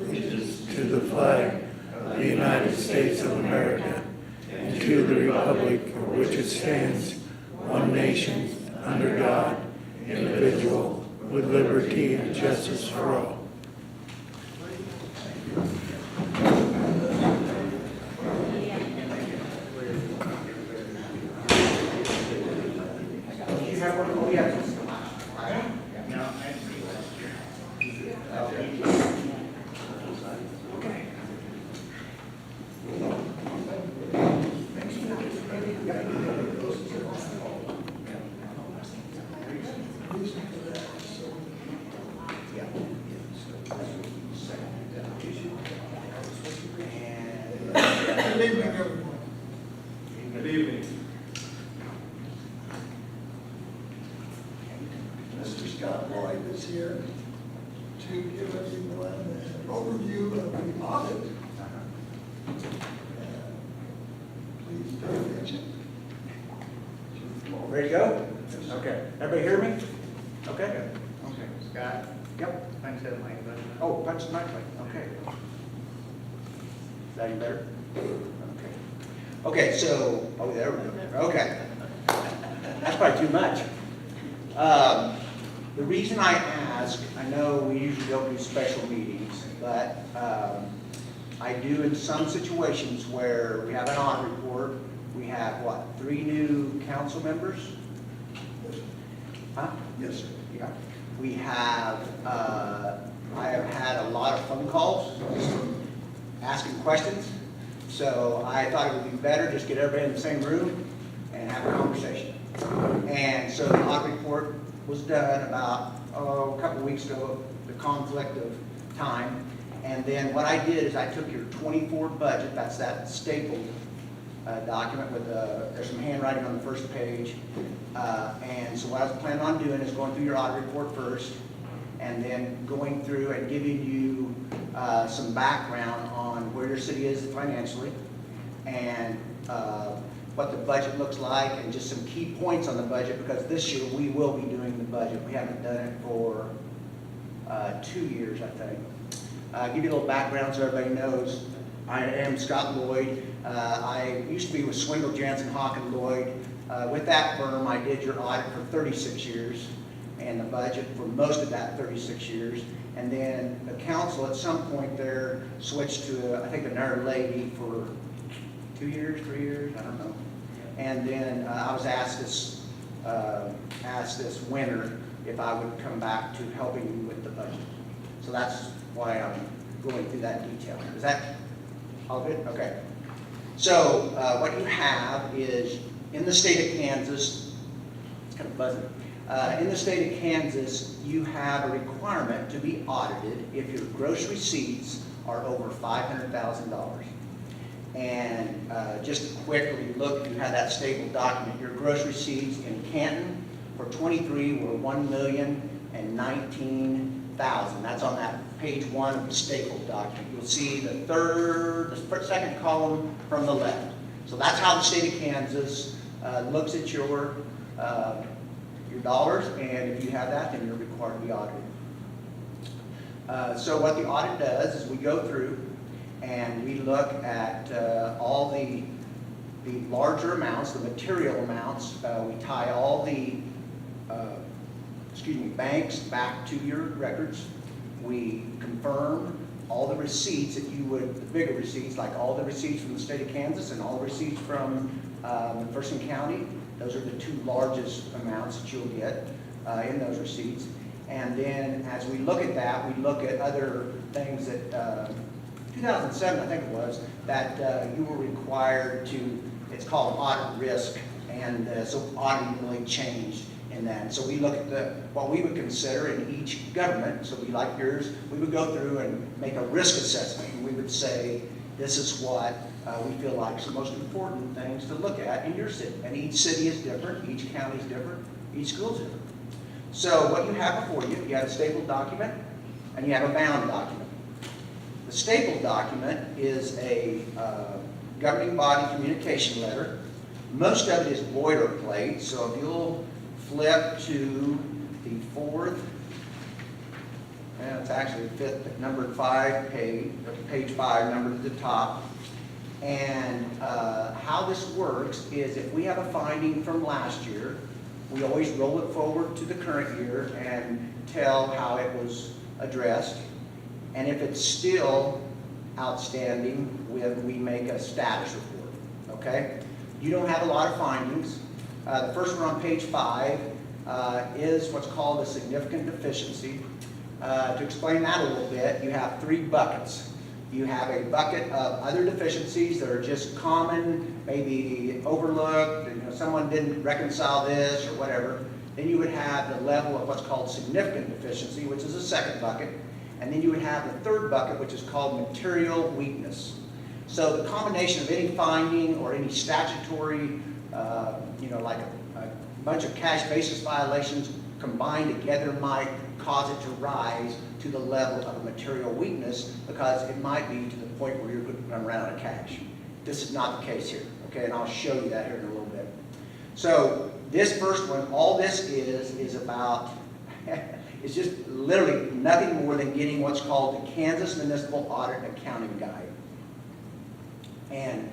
Allegiance to the flag of the United States of America and to the republic for which it stands, one nation, under God, indivisible, with liberty and justice for all. Good evening, everyone. Good evening. Mr. Scott Lloyd is here to give everyone an overview of the audit. Please pay attention. Ready to go? Okay. Everybody hear me? Okay? Okay, Scott, Yep. punch that mic button. Oh, punch the mic button. Okay. Is that any better? Okay. Okay, so, oh, there we go. Okay. That's probably too much. The reason I ask, I know we usually don't do special meetings, but I do in some situations where we have an audit report, we have, what, 3 new council members? Huh? Yes, sir. Yeah. We have, I have had a lot of phone calls asking questions. So I thought it would be better just get everybody in the same room and have a conversation. And so the audit report was done about, a couple of weeks ago, the conflict of time. And then what I did is I took your 24 budget, that's that stapled document with there's some handwriting on the first page. And so what I was planning on doing is going through your audit report first, and then going through and giving you some background on where your city is financially, and what the budget looks like, and just some key points on the budget, because this year we will be doing the budget. We haven't done it for 2 years, I think. Give you a little background so everybody knows. I am Scott Lloyd. I used to be with Swingle, Jansen, Hawk & Lloyd. With that firm, I did your audit for 36 years, and the budget for most of that 36 years. And then the council at some point there switched to, I think, another lady for 2 years, 3 years, I don't know. And then I was asked this winter if I would come back to helping you with the budget. So that's why I'm going through that detail. Is that all good? Okay. So what you have is, in the state of Kansas, it's kind of buzzing. In the state of Kansas, you have a requirement to be audited if your gross receipts are over $500,000. And just to quickly look, you have that stapled document. Your gross receipts in Canton for 23 were $1,019,000. That's on that page 1 of the stapled document. You'll see the second column from the left. So that's how the state of Kansas looks at your dollars, and if you have that, then you're required to be audited. So what the audit does is we go through and we look at all the larger amounts, the material amounts. We tie all the banks back to your records. We confirm all the receipts that you would, the bigger receipts, like all the receipts from the state of Kansas and all the receipts from McPherson County. Those are the 2 largest amounts that you'll get in those receipts. And then as we look at that, we look at other things that 2007, I think it was, that you were required to, it's called audit risk, and so auditing really changed in that. So we look at what we would consider in each government, so we, like yours, we would go through and make a risk assessment, and we would say, this is what we feel like is the most important things to look at in your city. And each city is different, each county is different, each school is different. So what you have before you, you have a stapled document, and you have a bound document. The stapled document is a governing body communication letter Most of it is boilerplate, so if you'll flip to the fourth, and it's actually fifth, number 5 page, page 5, number at the top. And how this works is if we have a finding from last year, we always roll it forward to the current year and tell how it was addressed. And if it's still outstanding, we make a status report, okay? You don't have a lot of findings. The first one on page 5 is what's called a significant deficiency. To explain that a little bit, you have 3 buckets. You have a bucket of other deficiencies that are just common, maybe overlooked, and someone didn't reconcile this or whatever. Then you would have the level of what's called significant deficiency, which is the second bucket. And then you would have the third bucket, which is called material weakness. So the combination of any finding or any statutory, like a bunch of cash basis violations combined together might cause it to rise to the level of a material weakness, because it might be to the point where you're going to run out of cash. This is not the case here, okay? And I'll show you that here in a little bit. So this first one, all this is about, it's just literally nothing more than getting what's called the Kansas Municipal Audit and Accounting Guide. And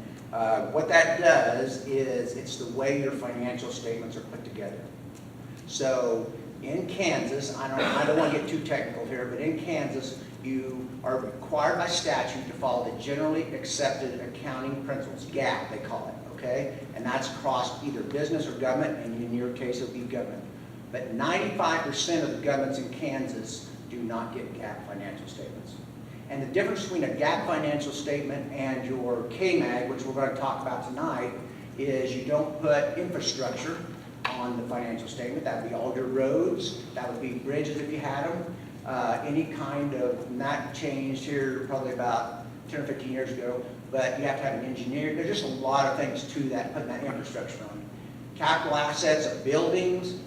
what that does is it's the way your financial statements are put together. So in Kansas, I don't want to get too technical here, but in Kansas, you are required by statute to follow the generally accepted accounting principles, GAAP they call it, okay? And that's across either business or government, and in your case, it'll be government. But 95% of the governments in Kansas do not get GAAP financial statements. And the difference between a GAAP financial statement and your KMAG, which we're going to talk about tonight, is you don't put infrastructure on the financial statement. That would be all your roads, that would be bridges if you had them, any kind of, and that changed here probably about 10 or 15 years ago, but you have to have an engineer. There's just a lot of things to that, putting that infrastructure on. Capital assets of buildings,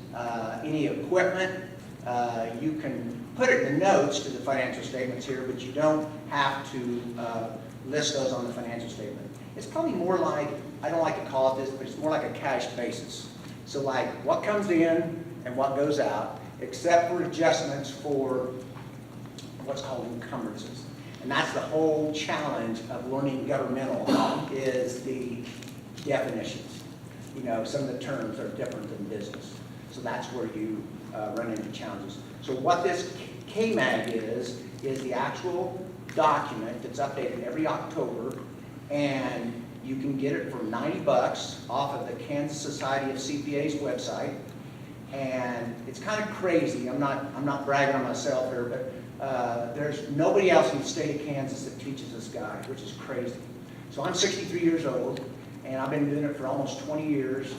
any equipment, you can put it in the notes to the financial statements here, but you don't have to list those on the financial statement. It's probably more like, I don't like to call it this, but it's more like a cash basis. So like what comes in and what goes out, except for adjustments for what's called encumbrances. And that's the whole challenge of learning governmental is the definitions. Some of the terms are different than business. So that's where you run into challenges. So what this KMAG is the actual document that's updated every October, and you can get it for 90 bucks off of the Kansas Society of CPA's website. And it's kind of crazy. I'm not bragging on myself here, but there's nobody else in the state of Kansas that teaches this guide, which is crazy. So I'm 63 years old, and I've been doing it for almost 20 years.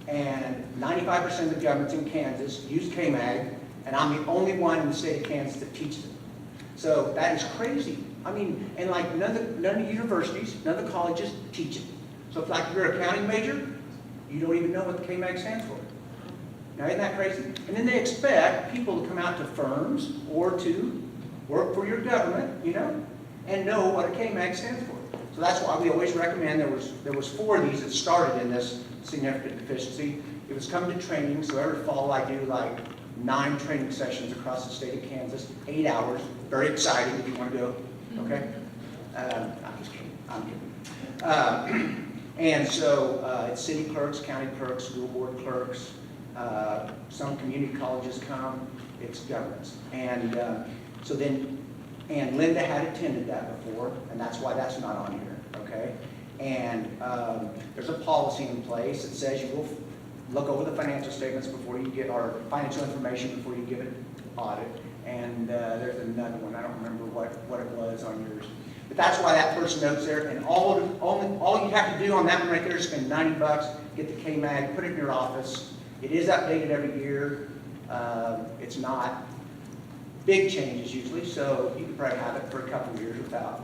And 95% of the governments in Kansas use KMAG, and I'm the only one in the state of Kansas that teaches it. So that is crazy. I mean, and like none of the universities, none of the colleges teach it. So if like you're an accounting major, you don't even know what the KMAG stands for. Now isn't that crazy? And then they expect people to come out to firms or to work for your government, and know what a KMAG stands for. So that's why we always recommend, there was 4 of these that started in this significant deficiency. It was coming to training, so every fall I do like 9 training sessions across the state of Kansas, 8 hours, very exciting if you want to go, okay? I'm just kidding, I'm kidding. And so it's city clerks, county clerks, school board clerks, some community colleges come, it's governments. And and Linda had attended that before, and that's why that's not on here, okay? And there's a policy in place that says you will look over the financial statements before you get, or financial information before you give it audit. And there's another one, I don't remember what it was on yours. But that's why that first note's there, and all you have to do on that one right there is spend 90 bucks, get the KMAG, put it in your office. It is updated every year. It's not big changes usually, so you can probably have it for a couple of years without,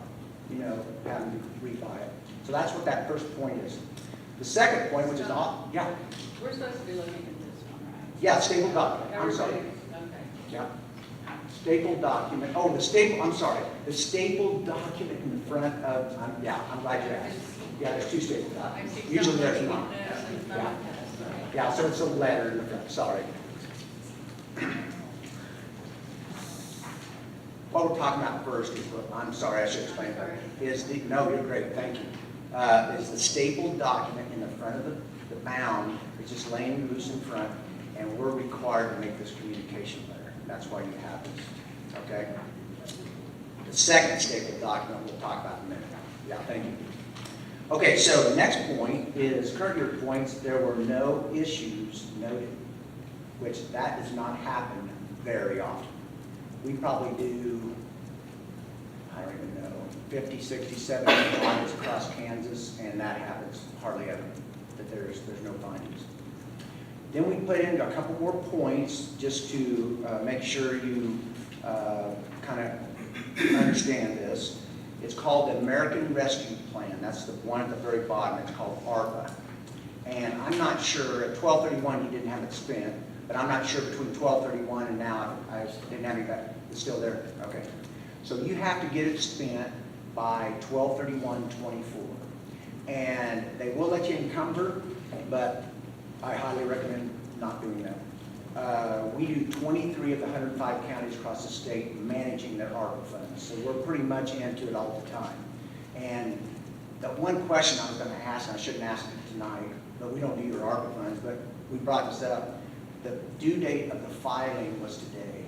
having to rebuy it. So that's what that first point is. The second point, which is yeah. We're supposed to be looking at this one, right? Yeah, stapled document, I'm sorry. Okay. Yeah. Stapled document, the stapled document in front of, I'm glad you asked. Yeah, there's 2 stapled I documents. see Usually some there's like not. this and some Yeah. like this, okay. Yeah, so it's a letter in the front, sorry. What we're talking about first is, I'm sorry, I should explain that, is the, no, you're great, thank you. Is the stapled document in the front of the bound, it's just laying loose in front, and we're required to make this communication letter. That's why you have this, okay? The second stapled document we'll talk about in a minute. Yeah, thank you. Okay, so the next point is current year points. There were no issues noted, which that does not happen very often. We probably do, I don't even know, 50, 60, 70 audits across Kansas, and that happens hardly ever, that there's no findings. Then we put in a couple more points just to make sure you kind of understand this. It's called the American Rescue Plan. That's the one at the very bottom. It's called ARPA. And I'm not sure, at 12/31 you didn't have it spent, but I'm not sure between 12/31 and now, I didn't have it back. It's still there? Okay. So you have to get it spent by 12/31/24. And they will let you encumber, but I highly recommend not doing that. We do 23 of the 105 counties across the state managing their ARPA funds, so we're pretty much into it all the time. And the one question I was going to ask, and I shouldn't ask it tonight, but we don't do your ARPA funds, but we brought this up. The due date of the filing was today,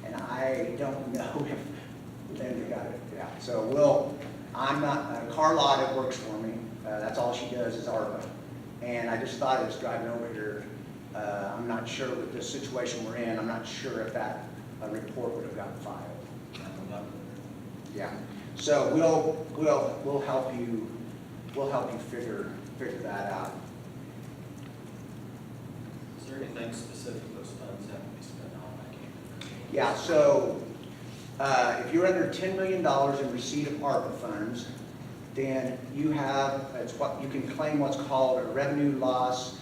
and I don't know if Linda got it. Yeah, so I'm not, Carlotta works for me. That's all she does is ARPA. And I just thought I was driving over here. I'm not sure with the situation we're in, I'm not sure if that report would have gotten filed. Yeah, so we'll help you figure that out. Is there anything specific those funds have to be spent on? I can't. Yeah, so if you're under $10 million in receipt of ARPA funds, then you have, it's what you can claim what's called a revenue loss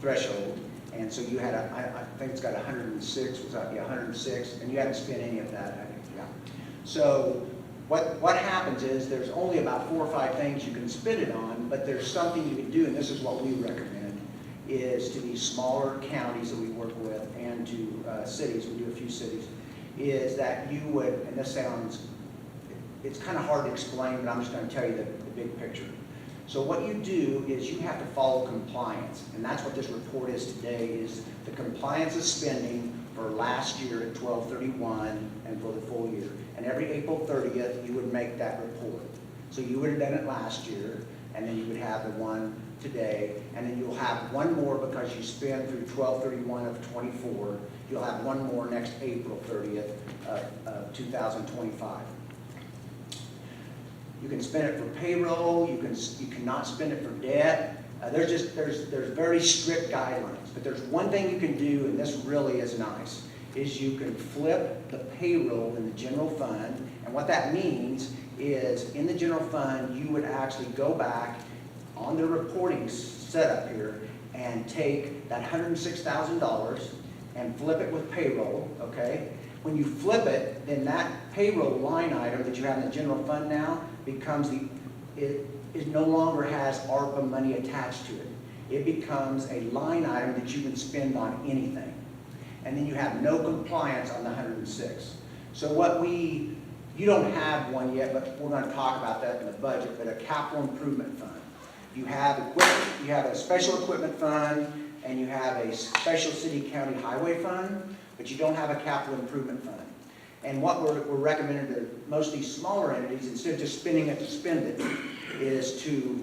threshold. And so you had, I think it's got 106, was that, yeah, 106, and you haven't spent any of that, I think, yeah. So what happens is there's only about 4 or 5 things you can spend it on, but there's something you can do, and this is what we recommend, is to these smaller counties that we work with and to cities, we do a few cities, is that you would, and this sounds, it's kind of hard to explain, but I'm just going to tell you the big picture. So what you do is you have to follow compliance, and that's what this report is today, is the compliance of spending for last year at 12/31 and for the full year. And every April 30th, you would make that report. So you would have done it last year, and then you would have the one today, and then you'll have one more because you spend through 12/31 of 24. You'll have one more next April 30th of 2025. You can spend it for payroll. You cannot spend it for debt. There's very strict guidelines. But there's one thing you can do, and this really is nice, is you can flip the payroll in the general fund. And what that means is in the general fund, you would actually go back on the reporting setup here and take that $106,000 and flip it with payroll, okay? When you flip it, then that payroll line item that you have in the general fund now becomes it no longer has ARPA money attached to it. It becomes a line item that you can spend on anything. And then you have no compliance on the 106. So you don't have one yet, but we're going to talk about that in the budget, but a capital improvement fund. You have equipment, you have a special equipment fund, and you have a special city county highway fund, but you don't have a capital improvement fund. And what we're recommending to most of these smaller entities, instead of just spending it to spend it, is to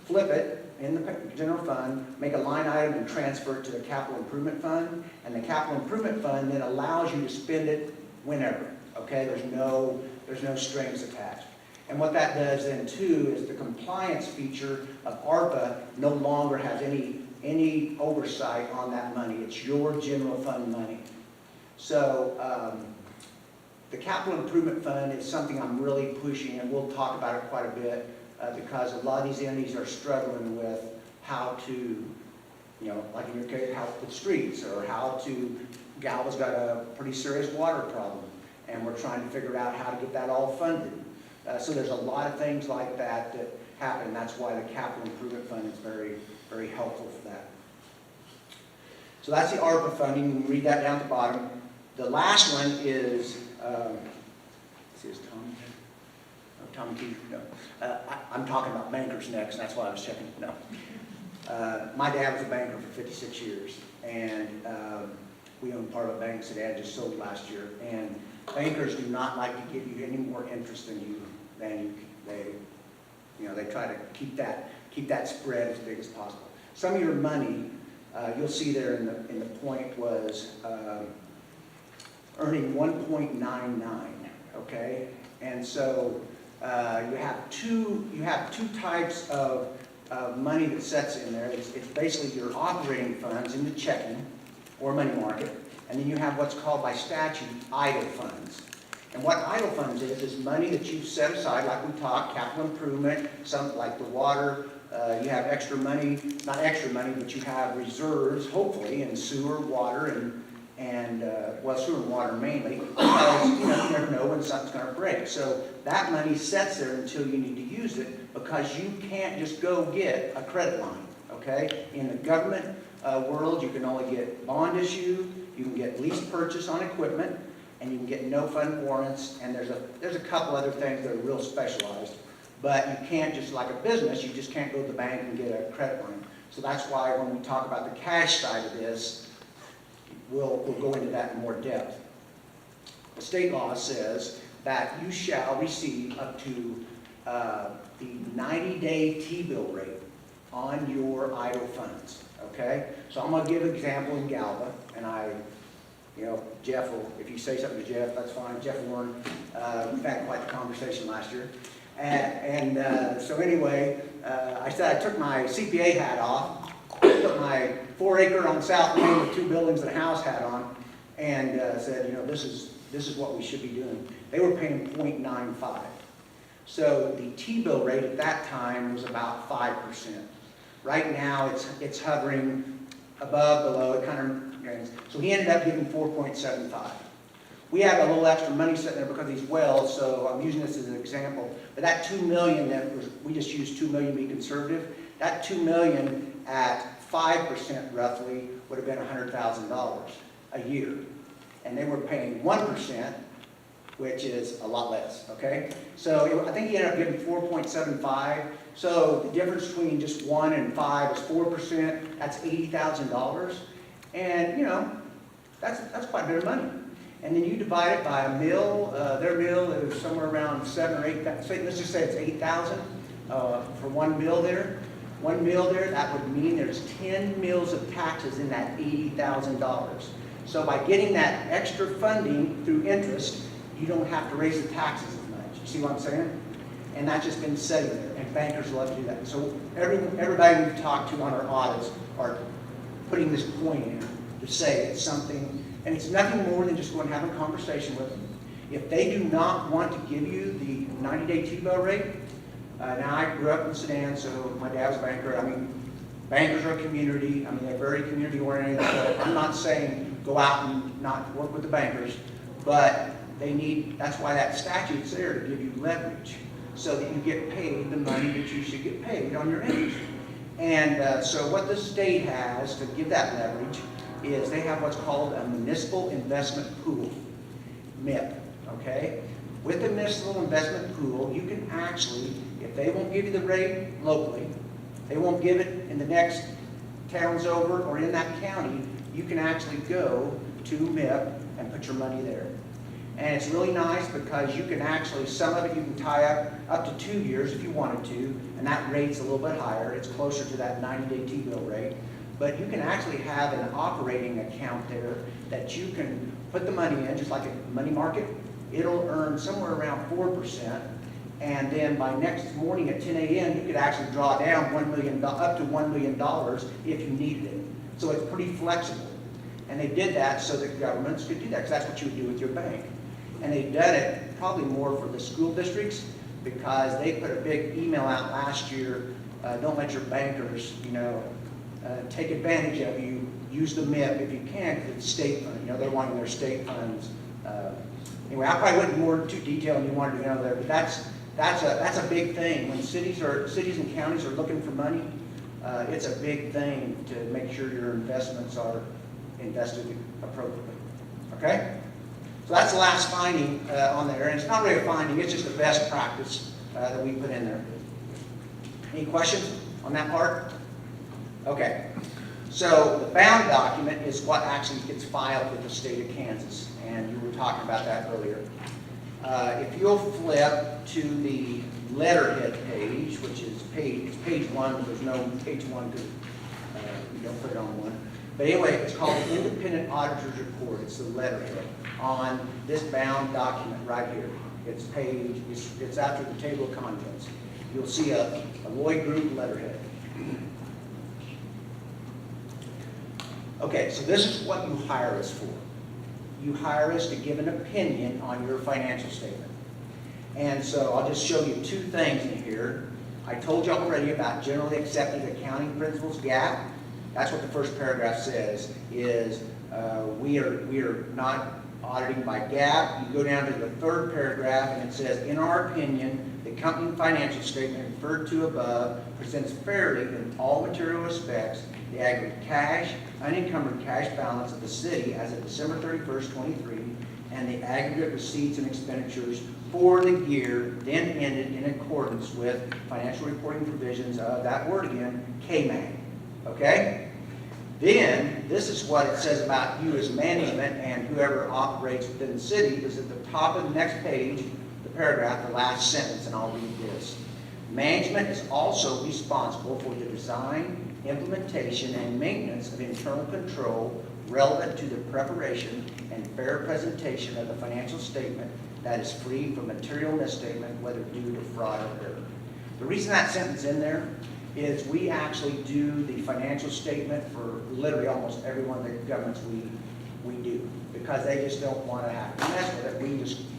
flip it in the general fund, make a line item and transfer it to the capital improvement fund, and the capital improvement fund then allows you to spend it whenever, okay? There's no strings attached. And what that does then too is the compliance feature of ARPA no longer has any oversight on that money. It's your general fund money. So the capital improvement fund is something I'm really pushing, and we'll talk about it quite a bit because a lot of these entities are struggling with how to, like in your case, how with streets, or how to, Galva's got a pretty serious water problem, and we're trying to figure out how to get that all funded. So there's a lot of things like that that happen. That's why the capital improvement fund is very, very helpful for that. So that's the ARPA funding. You can read that down at the bottom. The last one is, see, is Tommy here? Oh, Tommy T. No. I'm talking about bankers next, and that's why I was checking. No. My dad was a banker for 56 years, and we own part of a bank that Dad just sold last year. And bankers do not like to give you any more interest than they try to keep that spread as big as possible. Some of your money, you'll see there in the point was earning 1.99. Okay, and so you have two types of money that sets in there. It's basically your operating funds in the checking or money market, and then you have what's called by statute idle funds. And what idle funds is money that you've set aside, like we talked, capital improvement, some like the water. You have extra money, not extra money, but you have reserves, hopefully, in sewer, water, and well, sewer and water mainly, because you never know when something's going to break. So that money sits there until you need to use it, because you can't just go get a credit line. Okay? In the government world, you can only get bond issue, you can get lease purchase on equipment, and you can get no fund warrants, and there's a couple other things that are real specialized. But you can't just, like a business, you just can't go to the bank and get a credit line. So that's why when we talk about the cash side of this, we'll go into that in more depth. The state law says that you shall receive up to the 90-day T-bill rate on your idle funds. Okay? So I'm going to give an example in Galva, and Jeff will, if you say something to Jeff, that's fine. Jeff Warren, we've had quite the conversation last year. So anyway, I said I took my CPA hat off, put my 4-acre on South Main with 2 buildings and a house hat on, and said, this is what we should be doing. They were paying 0.95. So the T-bill rate at that time was about 5%. Right now it's hovering above, below, it kind of. So he ended up giving 4.75. We have a little extra money sitting there because he's well, so I'm using this as an example. But that $2 million, we just used $2 million to be conservative. That $2 million at 5% roughly would have been $100,000 a year. And they were paying 1%, which is a lot less, okay? So I think he ended up giving 4.75. So the difference between just 1 and 5 is 4%. That's $80,000. And, that's quite a bit of money. And then you divide it by a mill. Their mill is somewhere around 7 or 8. Let's just say it's 8,000 for one mill there. One mill there, that would mean there's 10 mills of taxes in that $80,000. So by getting that extra funding through interest, you don't have to raise the taxes as much. You see what I'm saying? And that's just been sitting there. And bankers love to do that. So everybody we've talked to on our audits are putting this point in to say it's something. And it's nothing more than just going and having a conversation with them. If they do not want to give you the 90-day T-bill rate, now I grew up in Sedan, so my dad was a banker. Bankers are a community. They're very community-oriented. So I'm not saying go out and not work with the bankers, but that's why that statute's there to give you leverage so that you get paid the money that you should get paid on your interest. And so what the state has to give that leverage is they have what's called a municipal investment pool, MIP, okay? With the municipal investment pool, you can actually, if they won't give you the rate locally, they won't give it in the next towns over or in that county, you can actually go to MIP and put your money there. And it's really nice because you can actually, some of it you can tie up to 2 years if you wanted to, and that rate's a little bit higher. It's closer to that 90-day T-bill rate. But you can actually have an operating account there that you can put the money in, just like a money market. It'll earn somewhere around 4%. And then by next morning at 10 a.m., you could actually draw down up to $1 million if you needed it. So it's pretty flexible. And they did that so that governments could do that, because that's what you would do with your bank. And they've done it probably more for the school districts, because they put a big email out last year, don't let your bankers, take advantage of you. Use the MIP if you can, because it's state fund. They're wanting their state funds. Anyway, I probably went more into detail than you wanted to know there, but That's a big thing. When cities and counties are looking for money, it's a big thing to make sure your investments are invested appropriately. Okay? So that's the last finding on there, and it's not really a finding, it's just a best practice that we put in there. Any questions on that part? Okay. So the bound document is what actually gets filed with the state of Kansas, and you were talking about that earlier. If you'll flip to the letterhead page, which is page 1, but there's no page 1 because you don't put it on one. But anyway, it's called the Independent Auditor's Report. It's the letterhead on this bound document right here. It's after the table of contents. You'll see a Lloyd Group letterhead. Okay, so this is what you hire us for. You hire us to give an opinion on your financial statement. And so I'll just show you 2 things in here. I told you already about generally accepted accounting principles, GAAP. That's what the first paragraph says, is we are not auditing by GAAP. You go down to the 3rd paragraph and it says, in our opinion, the company financial statement referred to above presents fairly in all material respects the aggregate cash, unencumbered cash balance of the city as of December 31st, 23, and the aggregate receipts and expenditures for the year then ended in accordance with financial reporting provisions of that word again, KMAG. Okay? Then, this is what it says about you as management and whoever operates within the city is at the top of the next page, the paragraph, the last sentence, and I'll read this. Management is also responsible for the design, implementation, and maintenance of internal control relevant to the preparation and fair presentation of the financial statement that is free from material misstatement, whether due to fraud or error. The reason that sentence is in there is we actually do the financial statement for literally almost every one of the governments we do, because they just don't want to have to mess with it.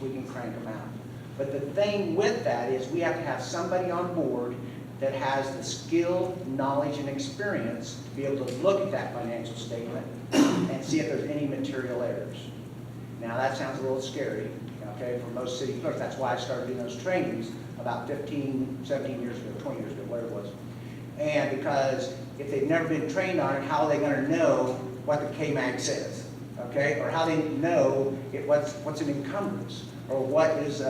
We can crank them out. But the thing with that is we have to have somebody on board that has the skill, knowledge, and experience to be able to look at that financial statement and see if there's any material errors. Now that sounds a little scary, okay, for most city clerks. That's why I started doing those trainings about 15, 17 years ago, 20 years ago, whatever it was. And because if they've never been trained on it, how are they going to know what the KMAG says, okay? Or how they know what's an encumbrance, or what is,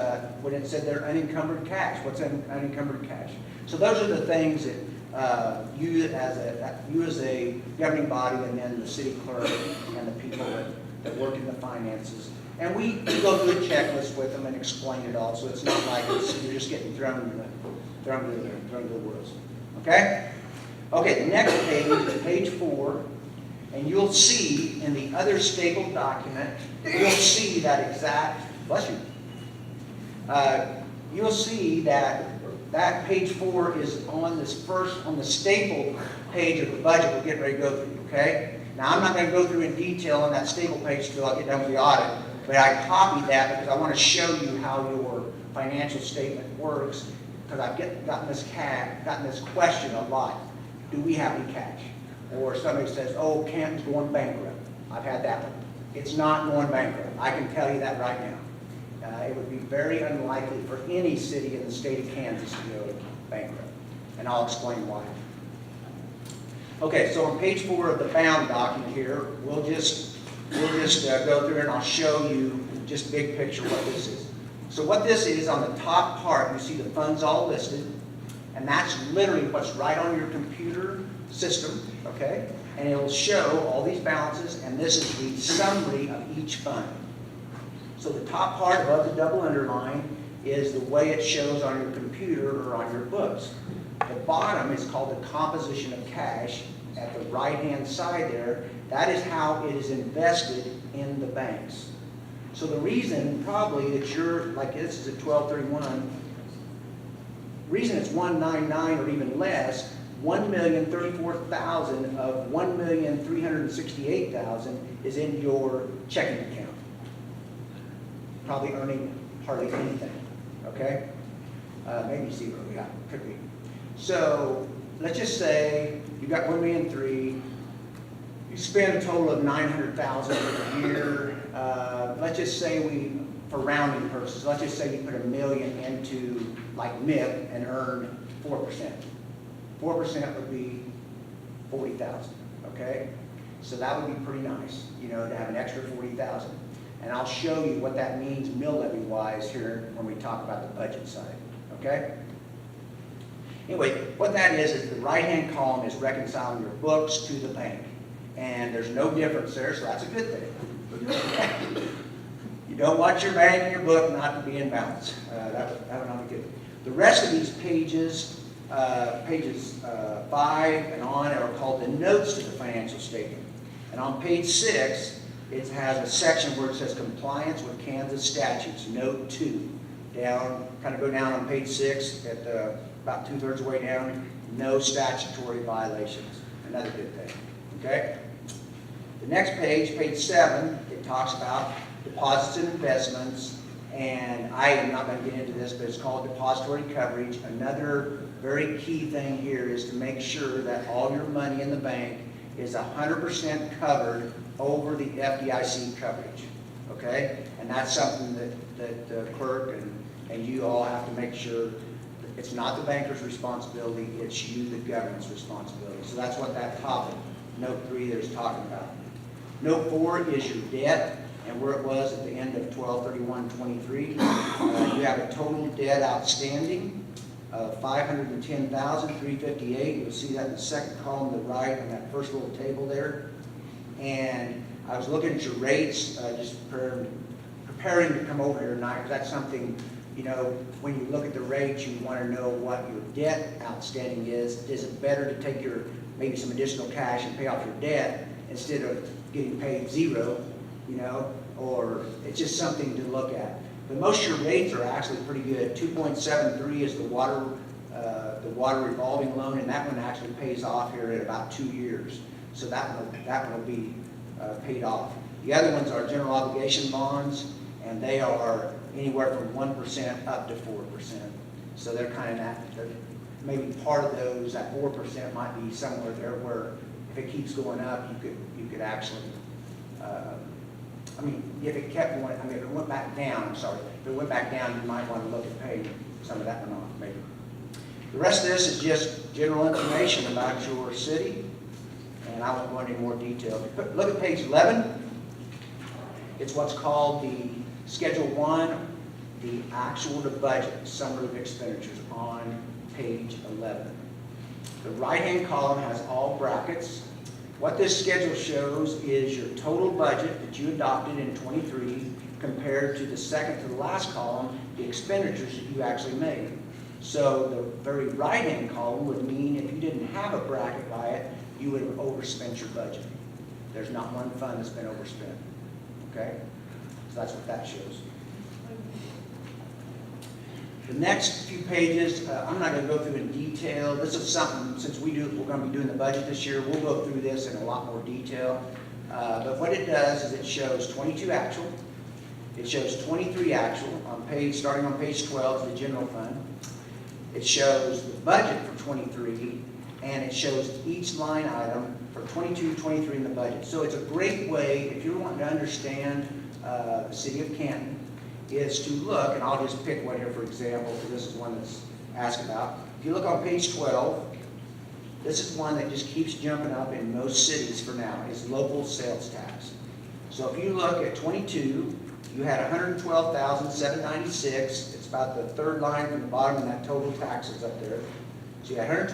when it said they're unencumbered cash, what's an unencumbered cash? So those are the things that you as a governing body, and then the city clerk and the people that work in the finances. And we go through a checklist with them and explain it all, so it's not like you're just getting thrown to the woods. Okay? Okay, the next page is page 4, and you'll see in the other stapled document, you'll see that exact, bless you, you'll see that page 4 is on the stapled page of the budget we're getting ready to go through, okay? Now, I'm not going to go through in detail on that staple page until I get done with the audit, but I copied that because I want to show you how your financial statement works, because I've gotten this question a lot. Do we have any cash? Or somebody says, oh, Canton's going bankrupt. I've had that one. It's not going bankrupt. I can tell you that right now. It would be very unlikely for any city in the state of Kansas to go bankrupt. And I'll explain why. Okay, so on page 4 of the bound document here, we'll just go through and I'll show you just big picture what this is. So what this is, on the top part, you see the funds all listed, and that's literally what's right on your computer system, okay? And it'll show all these balances, and this is the summary of each fund. So the top part above the double underline is the way it shows on your computer or on your books. The bottom is called the composition of cash. At the right-hand side there, that is how it is invested in the banks. So the reason probably that you're, like this is at 1231, reason it's 199 or even less, 1,034,000 of 1,368,000 is in your checking account. Probably earning hardly anything, okay? Maybe zero, yeah, could be. So let's just say you got 1,003,000. You spend a total of 900,000 per year. Let's just say for rounding purposes, let's just say you put $1 million into like MIP and earn 4%. 4% would be 40,000, okay? So that would be pretty nice, you know, to have an extra 40,000. And I'll show you what that means mill levy wise here when we talk about the budget side, okay? Anyway, what that is the right-hand column is reconciling your books to the bank. And there's no difference there, so that's a good thing. You don't want your bank and your book not to be in balance. That would not be good. The rest of these pages, pages 5 and on, are called the notes to the financial statement. And on page 6, it has a section where it says compliance with Kansas statutes, note 2. Down, kind of go down on page 6 at about 2/3 of the way down, no statutory violations. Another good thing, okay? The next page, page 7, it talks about deposits and investments, and I am not going to get into this, but it's called depository coverage. Another very key thing here is to make sure that all your money in the bank is 100% covered over the FDIC coverage, okay? And that's something that the clerk and you all have to make sure. It's not the banker's responsibility, it's you, the government's responsibility. So that's what that top of note 3 there is talking about. Note 4 is your debt and where it was at the end of 12/31/23. You have a total debt outstanding of $510,358. You'll see that in the second column to the right on that first little table there. And I was looking at your rates, just preparing to come over here tonight, because that's something, you know, when you look at the rates, you want to know what your debt outstanding is. Is it better to take your, maybe some additional cash and pay off your debt instead of getting paid zero, you know, or it's just something to look at. But most of your rates are actually pretty good. 2.73 is the water revolving loan, and that one actually pays off here in about 2 years. So that one will be paid off. The other ones are general obligation bonds, and they are anywhere from 1% up to 4%. So they're kind of that, maybe part of those, that 4% might be somewhere there where if it keeps going up, you could actually, I mean, if it kept going, I mean, if it went back down, I'm sorry, if it went back down, you might want to look at paying some of that one off, maybe. The rest of this is just general information about your city, and I won't go into any more detail. Look at page 11. It's what's called the Schedule 1, the actual to budget summary of expenditures on page 11. The right-hand column has all brackets. What this schedule shows is your total budget that you adopted in 23 compared to the second to the last column, the expenditures that you actually made. So the very right-hand column would mean if you didn't have a bracket by it, you would have overspent your budget. There's not one fund that's been overspent, okay? So that's what that shows. The next few pages, I'm not going to go through in detail. This is something, since we're going to be doing the budget this year, we'll go through this in a lot more detail. But what it does is it shows 22 actual. It shows 23 actual on starting on page 12 is the general fund. It shows the budget for 23, and it shows each line item for 22, 23 in the budget. So it's a great way, if you're wanting to understand the city of Canton, is to look, and I'll just pick one here for example, because this is one that's asked about. If you look on page 12, this is one that just keeps jumping up in most cities for now, is local sales tax. So if you look at 22, you had $112,796. It's about the third line from the bottom of that total taxes up there. So you had $112,000.